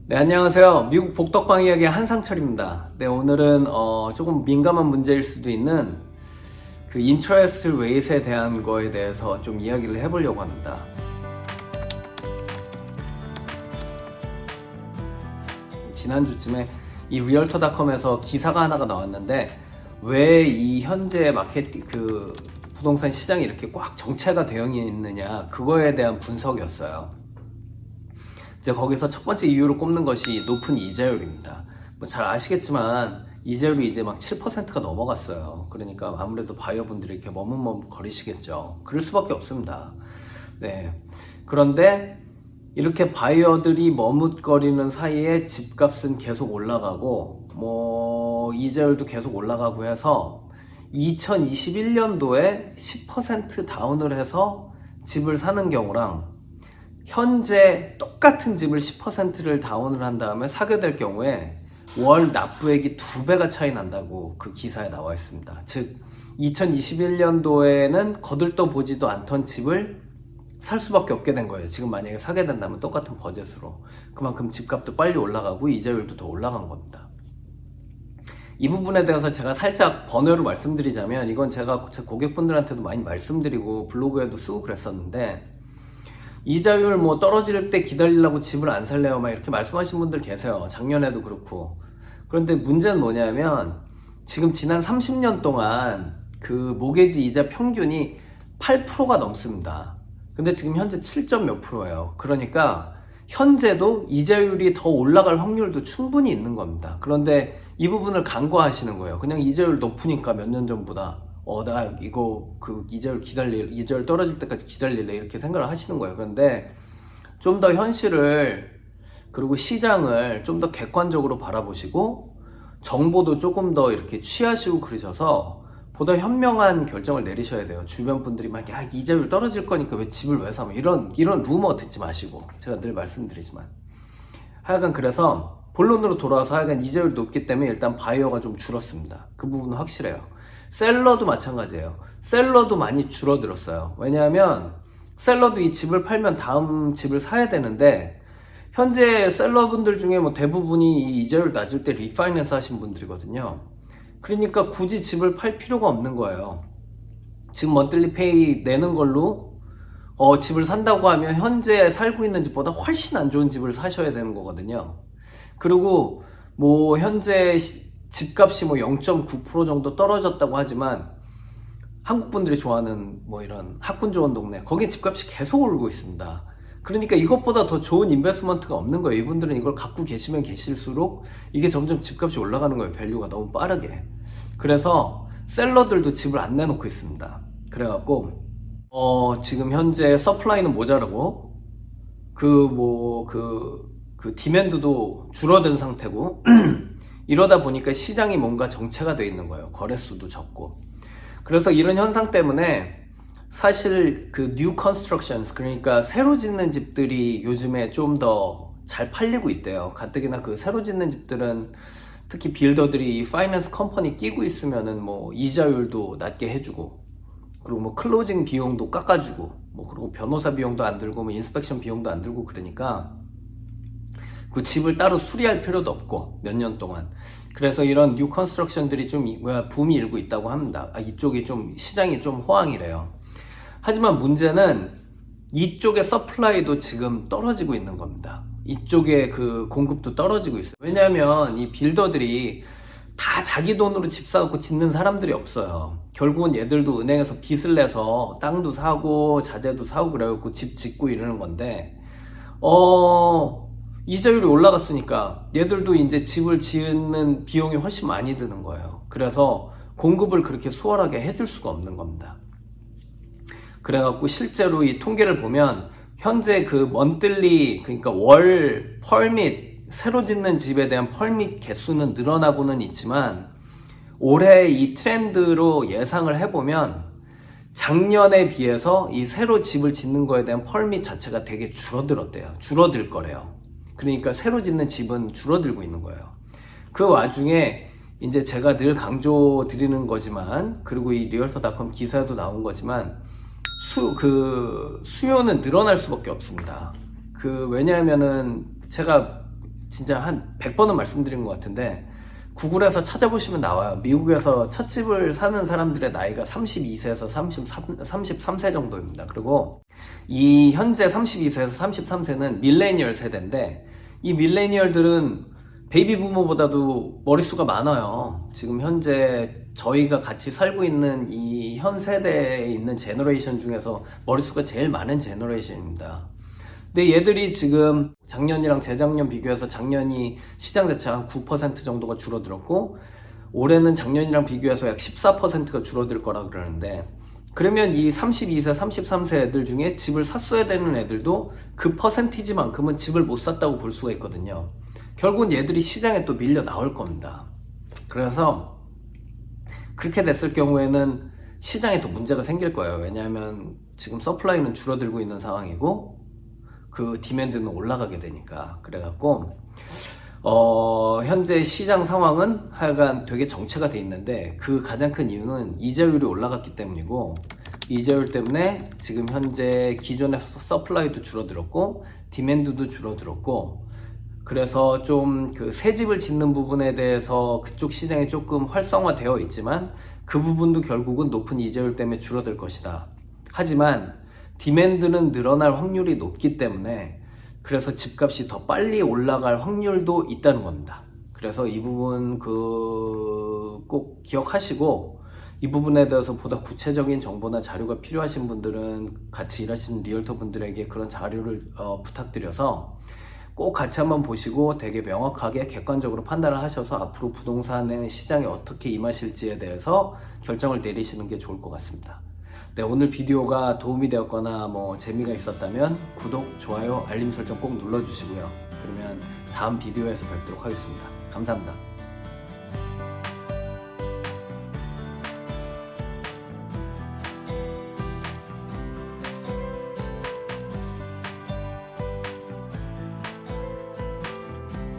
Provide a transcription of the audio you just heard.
네, 안녕하세요. 미국 복덕방 이야기의 한상철입니다. 네, 오늘은 조금 민감한 문제일 수도 있는 그 인터레스트 레이트에 대한 거에 대해서 좀 이야기를 해보려고 합니다. 지난주쯤에 이 리얼터닷컴에서 기사가 하나가 나왔는데 왜 이 현재 부동산 시장이 이렇게 꽉 정체가 되어 있느냐, 그거에 대한 분석이었어요. 이제 거기서 첫 번째 이유로 꼽는 것이 높은 이자율입니다. 뭐 잘 아시겠지만 이자율이 이제 막 7%가 넘어갔어요. 그러니까 아무래도 바이어분들이 이렇게 머뭇머뭇거리시겠죠. 그럴 수밖에 없습니다. 네. 그런데 이렇게 바이어들이 머뭇거리는 사이에 집값은 계속 올라가고 뭐 이자율도 계속 올라가고 해서 2021년도에 10% 다운을 해서 집을 사는 경우랑 현재 똑같은 집을 10%를 다운을 한 다음에 사게 될 경우에 월 납부액이 2배가 차이 난다고 그 기사에 나와 있습니다. 즉 2021년도에는 거들떠 보지도 않던 집을 살 수밖에 없게 된 거예요. 지금 만약에 사게 된다면 똑같은 버젯으로. 그만큼 집값도 빨리 올라가고 이자율도 더 올라간 겁니다. 이 부분에 대해서 제가 살짝 번외로 말씀드리자면, 이건 제가 제 고객분들한테도 많이 말씀드리고 블로그에도 쓰고 그랬었는데, 이자율 뭐 떨어질 때 기다리려고 집을 안 살래요 막 이렇게 말씀하신 분들 계세요. 작년에도 그렇고. 그런데 문제는 뭐냐면 지금 지난 30년 동안 그 모게지 이자 평균이 8%가 넘습니다. 근데 지금 현재 7점 몇 프로예요. 그러니까 현재도 이자율이 더 올라갈 확률도 충분히 있는 겁니다. 그런데 이 부분을 간과하시는 거예요. 그냥 이자율 높으니까 몇 년 전보다 나 이거 이자율 떨어질 때까지 기다릴래 이렇게 생각을 하시는 거예요. 그런데 좀 더 현실을, 그리고 시장을 좀 더 객관적으로 바라보시고 정보도 조금 더 이렇게 취하시고 그러셔서 보다 현명한 결정을 내리셔야 돼요. 주변 분들이 막 이자율 떨어질 거니까 왜 집을 왜 사? 이런 루머 듣지 마시고, 제가 늘 말씀드리지만 하여간, 그래서 본론으로 돌아와서 하여간 이자율이 높기 때문에 일단 바이어가 좀 줄었습니다. 그 부분은 확실해요. 셀러도 마찬가지예요. 셀러도 많이 줄어들었어요. 왜냐하면 셀러도 이 집을 팔면 다음 집을 사야 되는데, 현재 셀러분들 중에 뭐 대부분이 이 이자율 낮을 때 리파이낸스 하신 분들이거든요. 그러니까 굳이 집을 팔 필요가 없는 거예요. 지금 먼틀리 페이 내는 걸로 집을 산다고 하면 현재 살고 있는 집보다 훨씬 안 좋은 집을 사셔야 되는 거거든요. 그리고 뭐 현재 집값이 뭐 0.9% 정도 떨어졌다고 하지만 한국 분들이 좋아하는 뭐 이런 학군 좋은 동네, 거기에 집값이 계속 오르고 있습니다. 그러니까 이것보다 더 좋은 인베스트먼트가 없는 거예요. 이분들은 이걸 갖고 계시면 계실수록 이게 점점 집값이 올라가는 거예요. 밸류가 너무 빠르게. 그래서 셀러들도 집을 안 내놓고 있습니다. 그래갖고 지금 현재 서플라이는 모자라고 그 디맨드도 줄어든 상태고 이러다 보니까 시장이 뭔가 정체가 되어 있는 거예요. 거래수도 적고. 그래서 이런 현상 때문에 사실 그 new constructions, 그러니까 새로 짓는 집들이 요즘에 좀 더 잘 팔리고 있대요. 가뜩이나 그 새로 짓는 집들은 특히 빌더들이 이 파이낸스 컴퍼니 끼고 있으면은 뭐 이자율도 낮게 해주고, 그리고 뭐 클로징 비용도 깎아주고, 뭐 그리고 변호사 비용도 안 들고, 뭐 인스펙션 비용도 안 들고, 그러니까 그 집을 따로 수리할 필요도 없고 몇 년 동안. 그래서 이런 뉴 컨스트럭션들이 좀 붐이 일고 있다고 합니다. 이쪽이 좀 시장이 좀 호황이래요. 하지만 문제는 이쪽의 서플라이도 지금 떨어지고 있는 겁니다. 이쪽의 그 공급도 떨어지고 있어요. 왜냐하면 이 빌더들이 다 자기 돈으로 집 사갖고 짓는 사람들이 없어요. 결국은 얘들도 은행에서 빚을 내서 땅도 사고 자재도 사고 그래갖고 집 짓고 이러는 건데, 이자율이 올라갔으니까 얘들도 이제 집을 짓는 비용이 훨씬 많이 드는 거예요. 그래서 공급을 그렇게 수월하게 해줄 수가 없는 겁니다. 그래갖고 실제로 이 통계를 보면 현재 그 먼틀리, 그러니까 월 펄밋, 새로 짓는 집에 대한 펄밋 개수는 늘어나고는 있지만 올해 이 트렌드로 예상을 해보면 작년에 비해서 이 새로 집을 짓는 거에 대한 펄밋 자체가 되게 줄어들었대요. 줄어들 거래요. 그러니까 새로 짓는 집은 줄어들고 있는 거예요. 그 와중에 이제 제가 늘 강조 드리는 거지만, 그리고 이 리얼터닷컴 기사에도 나온 거지만, 수요는 늘어날 수밖에 없습니다. 왜냐하면은 제가 진짜 한 100번은 말씀드린 것 같은데 구글에서 찾아보시면 나와요. 미국에서 첫 집을 사는 사람들의 나이가 32세에서 33세 정도입니다. 그리고 이 현재 32세에서 33세는 밀레니얼 세대인데 이 밀레니얼들은 베이비 부모보다도 머릿수가 많아요. 지금 현재 저희가 같이 살고 있는 이 현 세대에 있는 제너레이션 중에서 머릿수가 제일 많은 제너레이션입니다. 근데 얘들이 지금 작년이랑 재작년 비교해서 작년이 시장 자체가 한 9% 정도가 줄어들었고 올해는 작년이랑 비교해서 약 14%가 줄어들 거라 그러는데 그러면 이 32세, 33세 애들 중에 집을 샀어야 되는 애들도 그 퍼센티지만큼은 집을 못 샀다고 볼 수가 있거든요. 결국은 얘들이 시장에 또 밀려 나올 겁니다. 그래서 그렇게 됐을 경우에는 시장에 더 문제가 생길 거예요. 왜냐하면 지금 서플라이는 줄어들고 있는 상황이고 그 디맨드는 올라가게 되니까. 그래갖고 현재 시장 상황은 하여간 되게 정체가 돼 있는데 그 가장 큰 이유는 이자율이 올라갔기 때문이고 이자율 때문에 지금 현재 기존의 서플라이도 줄어들었고 디맨드도 줄어들었고 그래서 좀 그 새 집을 짓는 부분에 대해서 그쪽 시장이 조금 활성화되어 있지만 그 부분도 결국은 높은 이자율 때문에 줄어들 것이다. 하지만 디맨드는 늘어날 확률이 높기 때문에 그래서 집값이 더 빨리 올라갈 확률도 있다는 겁니다. 그래서 이 부분 꼭 기억하시고 이 부분에 대해서 보다 구체적인 정보나 자료가 필요하신 분들은 같이 일하시는 리얼터 분들에게 그런 자료를 부탁드려서 꼭 같이 한번 보시고 되게 명확하게 객관적으로 판단을 하셔서 앞으로 부동산의 시장에 어떻게 임하실지에 대해서 결정을 내리시는 게 좋을 것 같습니다. 네, 오늘 비디오가 도움이 되었거나 뭐 재미가 있었다면 구독, 좋아요, 알림 설정 꼭 눌러주시고요. 그러면 다음 비디오에서 뵙도록 하겠습니다. 감사합니다.